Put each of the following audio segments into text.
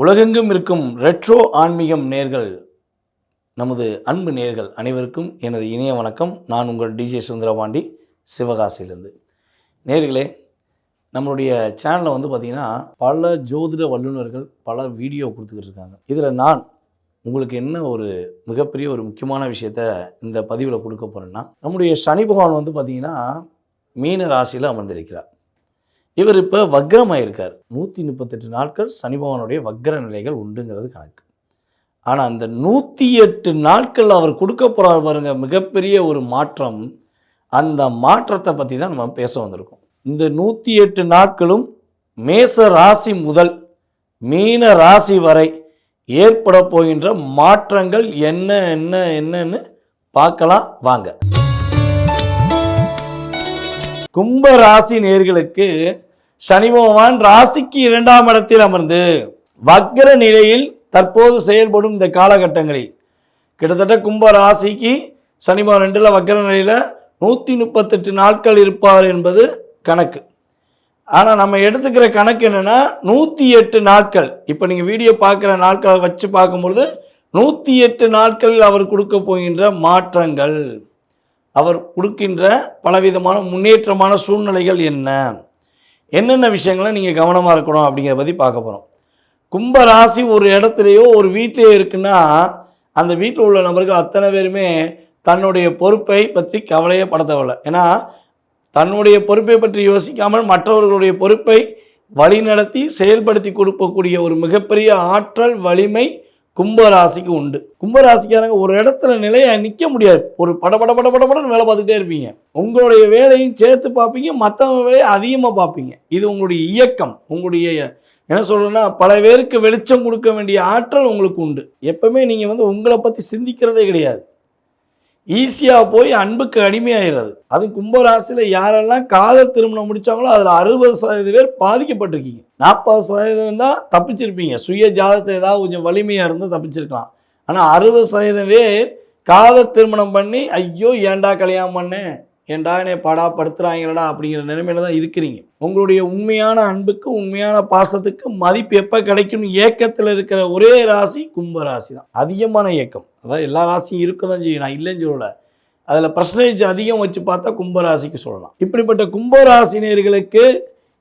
உலகெங்கும் இருக்கும் ரெட்ரோ ஆன்மீகம் நேர்கள், நமது அன்பு நேர்கள் அனைவருக்கும் எனது இனிய வணக்கம். நான் உங்கள் டிஜே சுந்தரபாண்டி, சிவகாசியிலிருந்து. நேர்களே, நம்மளுடைய சேனலில் பார்த்திங்கன்னா பல ஜோதிட வல்லுநர்கள் பல வீடியோ கொடுத்துக்கிட்டு இருக்காங்க. இதில் நான் உங்களுக்கு என்ன ஒரு மிகப்பெரிய ஒரு முக்கியமான விஷயத்த இந்த பதிவில் கொடுக்க போகிறேன்னா, நம்முடைய சனி பகவான் பார்த்திங்கன்னா மீன ராசியில் அமர்ந்திருக்கிறார். இவர் இப்போ வக்ரமாயிருக்கார். 138 நாட்கள் சனி பகவானுடைய வக்ர நிலைகள் உண்டுங்கிறது கணக்கு. ஆனால் அந்த 108 நாட்கள் அவர் கொடுக்க போகிறார் பாருங்க, மிகப்பெரிய ஒரு மாற்றம். அந்த மாற்றத்தை பற்றி தான் நம்ம பேச வந்திருக்கோம். இந்த 108 நாட்களும் மேச ராசி முதல் மீன ராசி வரை ஏற்பட போகின்ற மாற்றங்கள் என்னன்னு பார்க்கலாம் வாங்க. கும்ப ராசி நேர்களுக்கு சனி பகவான் ராசிக்கு 2ஆம் இடத்தில் அமர்ந்து வக்ர நிலையில் தற்போது செயல்படும் இந்த காலகட்டங்களில் கிட்டத்தட்ட கும்ப ராசிக்கு சனி பகவான் 2ல் வக்ர நிலையில் 138 நாட்கள் இருப்பார் என்பது கணக்கு. ஆனால் நம்ம எடுத்துக்கிற கணக்கு என்னென்னா 108 நாட்கள். இப்போ நீங்கள் வீடியோ பார்க்குற நாட்களை வச்சு பார்க்கும்பொழுது 108 நாட்களில் அவர் கொடுக்க போகின்ற மாற்றங்கள், அவர் கொடுக்கின்ற பலவிதமான முன்னேற்றமான சூழ்நிலைகள் என்னென்ன விஷயங்களை நீங்கள் கவனமாக இருக்கணும் அப்படிங்கிறத பற்றி பார்க்க போகிறோம். கும்ப ராசி ஒரு இடத்துலையோ ஒரு வீட்டிலையோ இருக்குன்னா அந்த வீட்டில் உள்ள நபர்கள் அத்தனை பேருமே தன்னுடைய பொறுப்பை பற்றி கவலையே பட தேவையில்லை. ஏன்னா தன்னுடைய பொறுப்பை பற்றி யோசிக்காமல் மற்றவர்களுடைய பொறுப்பை வழிநடத்தி செயல்படுத்தி கொடுக்கக்கூடிய ஒரு மிகப்பெரிய ஆற்றல் வலிமை கும்பராசிக்கு உண்டு. கும்பராசிக்காரங்க ஒரு இடத்துல நிலையை நிற்க முடியாது. ஒரு படபடன்னு வேலை பார்த்துட்டே இருப்பீங்க. உங்களுடைய வேலையும் சேர்த்து பார்ப்பீங்க, மற்றவங்க வேலையை அதிகமாக பார்ப்பீங்க. இது உங்களுடைய இயக்கம். உங்களுடைய என்ன சொல்கிறேன்னா, பல பேருக்கு வெளிச்சம் கொடுக்க வேண்டிய ஆற்றல் உங்களுக்கு உண்டு. எப்பவுமே நீங்கள் உங்களை பற்றி சிந்திக்கிறதே கிடையாது. ஈஸியாக போய் அன்புக்கு அடிமையாகிறது. அதுவும் கும்பராசியில் யாரெல்லாம் காதல் திருமணம் முடித்தாங்களோ அதில் 60% பேர் பாதிக்கப்பட்டிருக்கீங்க. 40% தான் தப்பிச்சிருப்பீங்க. சுய ஜாதகத்தை ஏதாவது கொஞ்சம் வலிமையாக இருந்தால் தப்பிச்சிருக்கலாம். ஆனால் 60% பேர் காதல் திருமணம் பண்ணி ஐயோ ஏண்டா கல்யாணம் பண்ணேன், ஏண்டா என்னை படுத்துறாங்களடா அப்படிங்கிற நிலைமையில தான் இருக்கிறீங்க. உங்களுடைய உண்மையான அன்புக்கு உண்மையான பாசத்துக்கு மதிப்பு எப்போ கிடைக்கும் ஏக்கத்தில் இருக்கிற ஒரே ராசி கும்பராசி தான். அதிகமான ஏக்கம். அதாவது எல்லா ராசியும் இருக்க தான் செய்யும், நான் இல்லைன்னு சொல்லலை. அதில் பர்சன்டேஜ் அதிகம் வச்சு பார்த்தா கும்பராசிக்கு சொல்லலாம். இப்படிப்பட்ட கும்பராசினியர்களுக்கு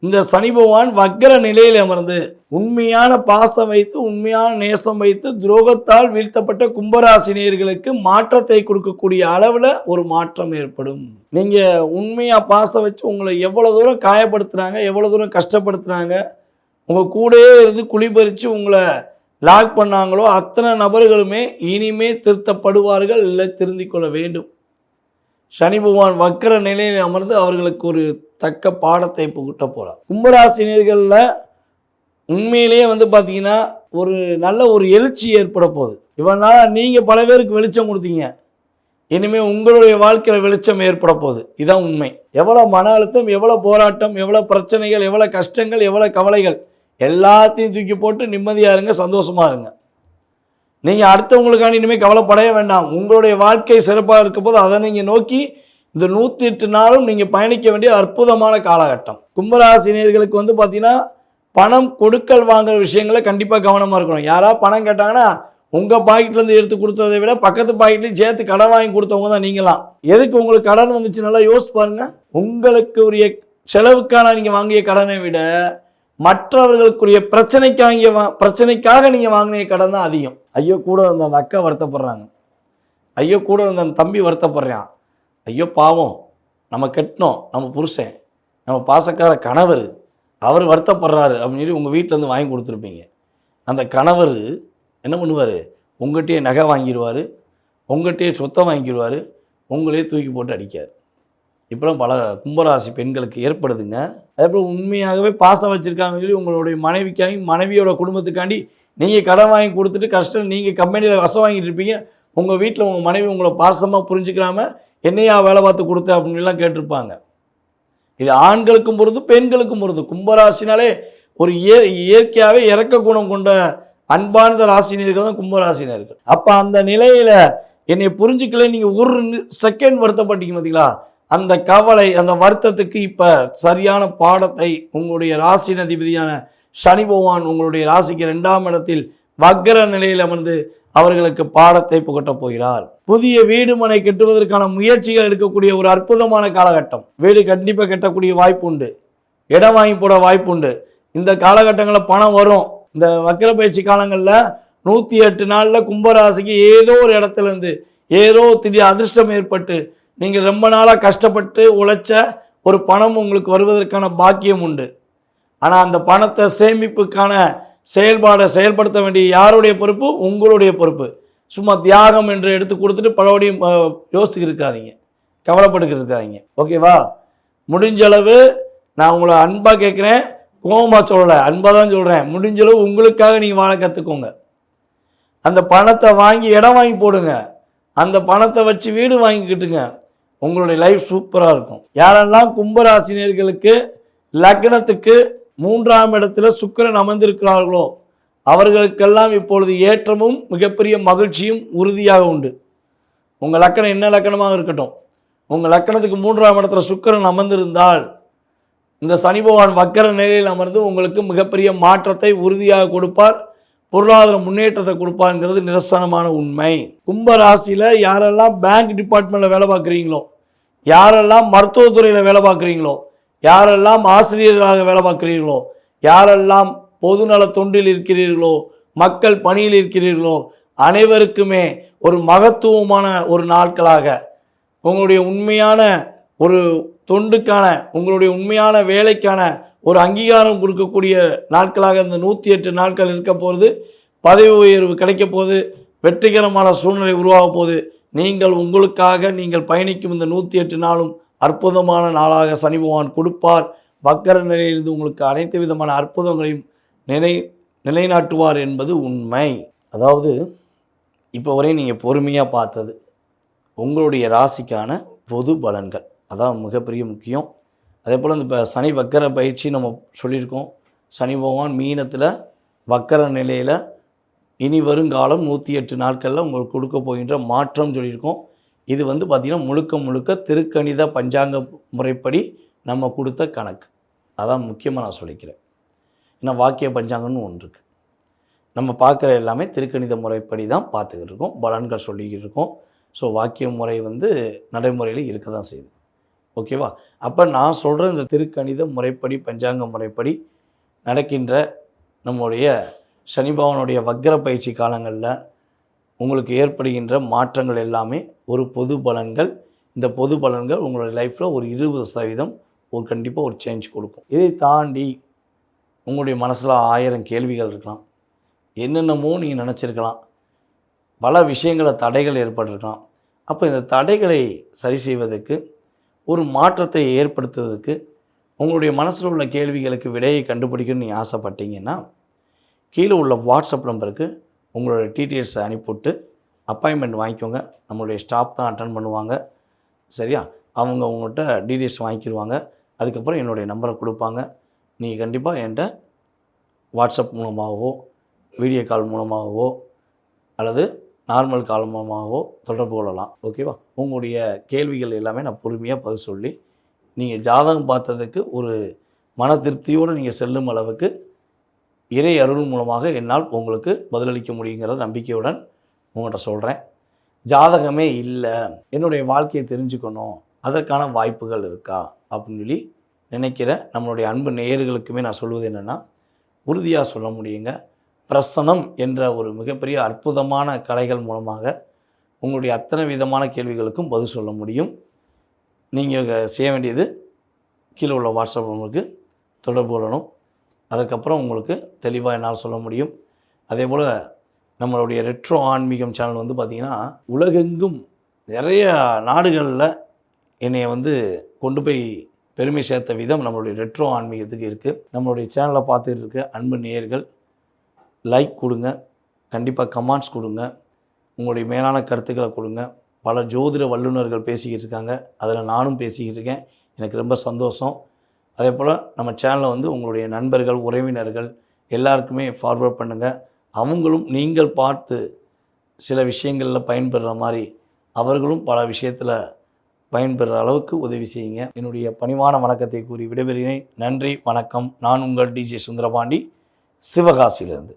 இந்த சனி பகவான் வக்ர நிலையில் அமர்ந்து உண்மையான பாசம் வைத்து உண்மையான நேசம் வைத்து துரோகத்தால் வீழ்த்தப்பட்ட கும்பராசினியர்களுக்கு மாற்றத்தை கொடுக்கக்கூடிய அளவில் ஒரு மாற்றம் ஏற்படும். நீங்கள் உண்மையாக பாசம் வச்சு உங்களை எவ்வளோ தூரம் காயப்படுத்துகிறாங்க, எவ்வளோ தூரம் கஷ்டப்படுத்துகிறாங்க, உங்கள் கூடயே இருந்து குழிபறித்து உங்களை லாக் பண்ணாங்களோ அத்தனை நபர்களுமே இனிமே திருத்தப்படுவார்கள், இல்லை திருந்திக் கொள்ள வேண்டும். சனி பகவான் வக்ர நிலையில் அமர்ந்து அவர்களுக்கு ஒரு தக்க பாடத்தை புகட்ட போகிறார். கும்பராசினியர்களில் உண்மையிலேயே பார்த்தீங்கன்னா ஒரு நல்ல ஒரு எழுச்சி ஏற்பட போகுது. இவனால் நீங்கள் பல பேருக்கு வெளிச்சம் கொடுத்தீங்க, இனிமேல் உங்களுடைய வாழ்க்கையில் வெளிச்சம் ஏற்பட போகுது. இதுதான் உண்மை. எவ்வளோ மன அழுத்தம், எவ்வளோ போராட்டம், எவ்வளோ பிரச்சனைகள், எவ்வளோ கஷ்டங்கள், எவ்வளோ கவலைகள் எல்லாத்தையும் தூக்கி போட்டு நிம்மதியாக இருங்க, சந்தோஷமாக இருங்க. நீங்கள் அடுத்தவங்களுக்கான இனிமேல் கவலைப்படவே வேண்டாம். உங்களுடைய வாழ்க்கை சிறப்பாக இருக்க போது அதை நீங்கள் நோக்கி இந்த 108 நாளும் நீங்கள் பயணிக்க வேண்டிய அற்புதமான காலகட்டம். கும்பராசினியர்களுக்கு பார்த்தீங்கன்னா பணம் கொடுக்கல் வாங்குற விஷயங்களை கண்டிப்பாக கவனமாக இருக்கணும். யாராவது பணம் கேட்டாங்கன்னா உங்கள் பாக்கெட்லேருந்து எடுத்து கொடுத்ததை விட பக்கத்து பாக்கெட்லையும் சேர்த்து கடன் வாங்கி கொடுத்தவங்க தான் நீங்களாம். எதுக்கு உங்களுக்கு கடன் வந்துச்சு நல்லா யோசிச்சு பாருங்கள். உங்களுக்கு உரிய செலவுக்கான நீங்கள் வாங்கிய கடனை விட மற்றவர்களுக்குரிய பிரச்சனைக்காக நீங்கள் வாங்கின கடன் தான் அதிகம். ஐயோ கூட இருந்த அந்த அக்கா வருத்தப்படுறாங்க, ஐயோ கூட இருந்த அந்த தம்பி வருத்தப்படுறான், ஐயோ பாவம் நம்ம கெட்டணும், நம்ம புருஷன், நம்ம பாசக்கார கணவர் அவர் வருத்தப்படுறாரு அப்படின்னு சொல்லி உங்கள் வீட்டிலேருந்து வாங்கி கொடுத்துருப்பீங்க. அந்த கணவர் என்ன பண்ணுவார், உங்கள்கிட்டயே நகை வாங்கிடுவார், உங்கள்கிட்டயே சொத்தை வாங்கிடுவார், உங்களே தூக்கி போட்டு அடிக்கார். இப்போலாம் பல கும்பராசி பெண்களுக்கு ஏற்படுதுங்க. அதேபோல் உண்மையாகவே பாசம் வச்சுருக்காங்கன்னு சொல்லி உங்களுடைய மனைவிக்காக மனைவியோட குடும்பத்துக்காண்டி நீங்கள் கடன் வாங்கி கொடுத்துட்டு கஷ்டம் நீங்கள் கம்பெனியில் வசம் வாங்கிட்டு இருப்பீங்க. உங்கள் வீட்டில் உங்கள் மனைவி உங்களை பாசமாக புரிஞ்சுக்கிறாமல் என்னையா வேலை பார்த்து கொடுத்த அப்படின்லாம் கேட்டிருப்பாங்க. இது ஆண்களுக்கும் பொறுத்து பெண்களுக்கும் பொறுத்து. கும்பராசினாலே ஒரு இயற்கையாகவே இறக்க குணம் கொண்ட அன்பான ராசினியர்கள் தான் கும்பராசினியர்கள். அப்போ அந்த நிலையில் என்னை புரிஞ்சுக்கல நீங்கள் ஒரு செகண்ட் வருத்தப்பட்டீங்க பார்த்தீங்களா, அந்த கவலை அந்த வருத்தத்துக்கு இப்போ சரியான பாடத்தை உங்களுடைய ராசி அதிபதியான சனி பகவான் உங்களுடைய ராசிக்கு 2ஆம் இடத்தில் வக்ர நிலையில் அமர்ந்து அவர்களுக்கு பாடத்தை புகட்டப் போகிறார். புதிய வீடு மனை கட்டுவதற்கான முயற்சிகள் எடுக்கக்கூடிய ஒரு அற்புதமான காலகட்டம். வீடு கண்டிப்பாக கட்டக்கூடிய வாய்ப்பு உண்டு, இடம் வாங்கி போட வாய்ப்பு உண்டு. இந்த காலகட்டங்களில் பணம் வரும். இந்த வக்ர பயிற்சி காலங்களில் 108 நாளில் கும்பராசிக்கு ஏதோ ஒரு இடத்துல இருந்து ஏதோ திடீர் அதிர்ஷ்டம் ஏற்பட்டு நீங்கள் ரொம்ப நாளாக கஷ்டப்பட்டு உழைச்ச ஒரு பணம் உங்களுக்கு வருவதற்கான பாக்கியம் உண்டு. ஆனால் அந்த பணத்தை சேமிப்புக்கான செயல்படுத்த வேண்டிய யாருடைய பொறுப்பு? உங்களுடைய பொறுப்பு. சும்மா தியாகம் என்று எடுத்து கொடுத்துட்டு பலபடியும் யோசிச்சுக்கிட்டு இருக்காதீங்க, கவலைப்பட்டுக்கிட்டு இருக்காதீங்க. ஓகேவா? முடிஞ்சளவு நான் உங்களை அன்பாக கேட்குறேன், கோபமாக சொல்லலை, அன்பாக தான் சொல்கிறேன். முடிஞ்சளவு உங்களுக்காக நீங்கள் வாழ கற்றுக்கோங்க. அந்த பணத்தை வாங்கி இடம் வாங்கி போடுங்க, அந்த பணத்தை வச்சு வீடு வாங்கிக்கிட்டுங்க. உங்களுடைய லைஃப் சூப்பராக இருக்கும். யாரெல்லாம் கும்பராசினியர்களுக்கு லக்னத்துக்கு 3ஆம் இடத்துல சுக்கிரன் அமர்ந்திருக்கிறார்களோ அவர்களுக்கெல்லாம் இப்பொழுது ஏற்றமும் மிகப்பெரிய மகிழ்ச்சியும் உறுதியாக உண்டு. உங்கள் லக்கணம் என்ன லக்கணமாக இருக்கட்டும், உங்கள் லக்கணத்துக்கு 3ஆம் இடத்துல சுக்கிரன் அமர்ந்திருந்தால் இந்த சனி பகவான் வக்கர நிலையில் அமர்ந்து உங்களுக்கு மிகப்பெரிய மாற்றத்தை உறுதியாக கொடுப்பார், பொருளாதார முன்னேற்றத்தை கொடுப்பாருங்கிறது நிதர்சனமான உண்மை. கும்பராசியில் யாரெல்லாம் பேங்க் டிபார்ட்மெண்ட்டில் வேலை பார்க்குறீங்களோ, யாரெல்லாம் மருத்துவத்துறையில் வேலை பார்க்குறீங்களோ, யாரெல்லாம் ஆசிரியர்களாக வேலை பார்க்குறீர்களோ, யாரெல்லாம் பொதுநல தொண்டில் இருக்கிறீர்களோ, மக்கள் பணியில் இருக்கிறீர்களோ, அனைவருக்குமே ஒரு மகத்துவமான ஒரு நாட்களாக உங்களுடைய உண்மையான ஒரு தொண்டுக்கான உங்களுடைய உண்மையான வேலைக்கான ஒரு அங்கீகாரம் கொடுக்கக்கூடிய நாட்களாக இந்த 108 நாட்கள் இருக்க போகிறது. பதவி உயர்வு கிடைக்க போது, வெற்றிகரமான சூழ்நிலை உருவாக போது. நீங்கள் உங்களுக்காக நீங்கள் பயணிக்கும் இந்த 108 நாளும் அற்புதமான நாளாக சனி பகவான் கொடுப்பார். வக்கர நிலையிலிருந்து உங்களுக்கு அனைத்து விதமான அற்புதங்களையும் நிலைநாட்டுவார் என்பது உண்மை. அதாவது இப்போ வரை நீங்கள் பொறுமையாக பார்த்தது உங்களுடைய ராசிக்கான பொது பலன்கள், அதான் மிகப்பெரிய முக்கியம். அதே போல் இந்த இப்போ சனி வக்கர பயிற்சி நம்ம சொல்லியிருக்கோம். சனி பகவான் மீனத்தில் வக்கர நிலையில் இனி வருங்காலம் 108 நாட்களில் உங்களுக்கு கொடுக்க போகின்ற மாற்றம் சொல்லியிருக்கோம். இது பார்த்திங்கன்னா முழுக்க திருக்கணித பஞ்சாங்க முறைப்படி நம்ம கொடுத்த கணக்கு. அதான் முக்கியமாக நான் சொல்லிக்கிறேன். ஏன்னா வாக்கிய பஞ்சாங்கம்னு ஒன்று இருக்குது. நம்ம பார்க்குற எல்லாமே திருக்கணித முறைப்படி தான் பார்த்துக்கிட்டு இருக்கோம், பலன்கள் சொல்லிக்கிட்டு இருக்கோம். ஸோ வாக்கிய முறை நடைமுறையில் இருக்க தான் செய்யுது. ஓகேவா? அப்போ நான் சொல்கிற இந்த திருக்கணித முறைப்படி பஞ்சாங்க முறைப்படி நடக்கின்ற நம்முடைய சனி பகவானுடைய வக்ர பயிற்சி காலங்களில் உங்களுக்கு ஏற்படுகின்ற மாற்றங்கள் எல்லாமே ஒரு பொது பலன்கள். இந்த பொது பலன்கள் உங்களுடைய லைஃப்பில் ஒரு 20% கண்டிப்பாக ஒரு சேஞ்ச் கொடுக்கும். இதை தாண்டி உங்களுடைய மனசில் 1000 கேள்விகள் இருக்கலாம், என்னென்னமோ நீங்கள் நினச்சிருக்கலாம், பல விஷயங்களில் தடைகள் ஏற்பட்டிருக்கலாம். அப்போ இந்த தடைகளை சரி செய்வதற்கு, ஒரு மாற்றத்தை ஏற்படுத்துவதற்கு, உங்களுடைய மனசில் உள்ள கேள்விகளுக்கு விடையை கண்டுபிடிக்கணும்னு நீங்கள் ஆசைப்பட்டீங்கன்னா கீழே உள்ள வாட்ஸ்அப் நம்பருக்கு உங்களோட டீட்டெயில்ஸை அனுப்பிவிட்டு அப்பாயின்மெண்ட் வாங்கிக்கோங்க. நம்மளுடைய ஸ்டாஃப் தான் அட்டன் பண்ணுவாங்க. சரியா? அவங்க உங்கள்கிட்ட டீட்டெயில்ஸ் வாங்கிக்கிடுவாங்க. அதுக்கப்புறம் என்னுடைய நம்பரை கொடுப்பாங்க. நீங்கள் கண்டிப்பாக என்கிட்ட வாட்ஸ்அப் மூலமாகவோ வீடியோ கால் மூலமாகவோ அல்லது நார்மல் கால் மூலமாகவோ தொடர்பு கொள்ளலாம். ஓகேவா? உங்களுடைய கேள்விகள் எல்லாமே நான் பொறுமையாக பதில் சொல்லி நீங்கள் ஜாதகம் பார்த்ததுக்கு ஒரு மன திருப்தியோடு நீங்கள் செல்லும் அளவுக்கு இறை அருள் மூலமாக என்னால் உங்களுக்கு பதிலளிக்க முடியுங்கிற நம்பிக்கையுடன் உங்கள்கிட்ட சொல்கிறேன். ஜாதகமே இல்லை, என்னுடைய வாழ்க்கையை தெரிஞ்சுக்கணும், அதற்கான வாய்ப்புகள் இருக்கா அப்படின்னு சொல்லி நினைக்கிற நம்மளுடைய அன்பு நேயர்களுக்குமே நான் சொல்வது என்னென்னா, உறுதியாக சொல்ல முடியுங்க. பிரசனம் என்ற ஒரு மிகப்பெரிய அற்புதமான கலைகள் மூலமாக உங்களுடைய அத்தனை விதமான கேள்விகளுக்கும் பதில் சொல்ல முடியும். நீங்கள் செய்ய வேண்டியது கீழே உள்ள வாட்ஸ்அப் நம்பருக்கு தொடர்பு கொள்ளணும். அதுக்கப்புறம் உங்களுக்கு தெளிவாக என்னால் சொல்ல முடியும். அதே போல் நம்மளுடைய ரெட்ரோ ஆன்மீகம் சேனல் பார்த்திங்கன்னா உலகெங்கும் நிறைய நாடுகளில் என்னை கொண்டு போய் பெருமை சேர்த்த விதம் நம்மளுடைய ரெட்ரோ ஆன்மீகத்துக்கு இருக்குது. நம்மளுடைய சேனலை பார்த்துட்டு இருக்க அன்பு நேயர்கள் லைக் கொடுங்க, கண்டிப்பாக கமெண்ட்ஸ் கொடுங்க, உங்களுடைய மேலான கருத்துக்களை கொடுங்க. பல ஜோதிட வல்லுநர்கள் பேசிக்கிட்டு இருக்காங்க, அதில் நானும் பேசிக்கிட்டு இருக்கேன். எனக்கு ரொம்ப சந்தோஷம். அதே போல் நம்ம சேனலை உங்களுடைய நண்பர்கள் உறவினர்கள் எல்லாருக்குமே ஃபார்வர்ட் பண்ணுங்கள். அவங்களும் நீங்கள் பார்த்து சில விஷயங்களில் பயன்பெறுற மாதிரி அவர்களும் பல விஷயத்தில் பயன்பெறுற அளவுக்கு உதவி செய்யுங்க. என்னுடைய பணிவான வணக்கத்தை கூறி விடைபெறுகிறேன். நன்றி, வணக்கம். நான் உங்கள் டிஜே சுந்தரபாண்டி. சிவகாசியிலிருந்து.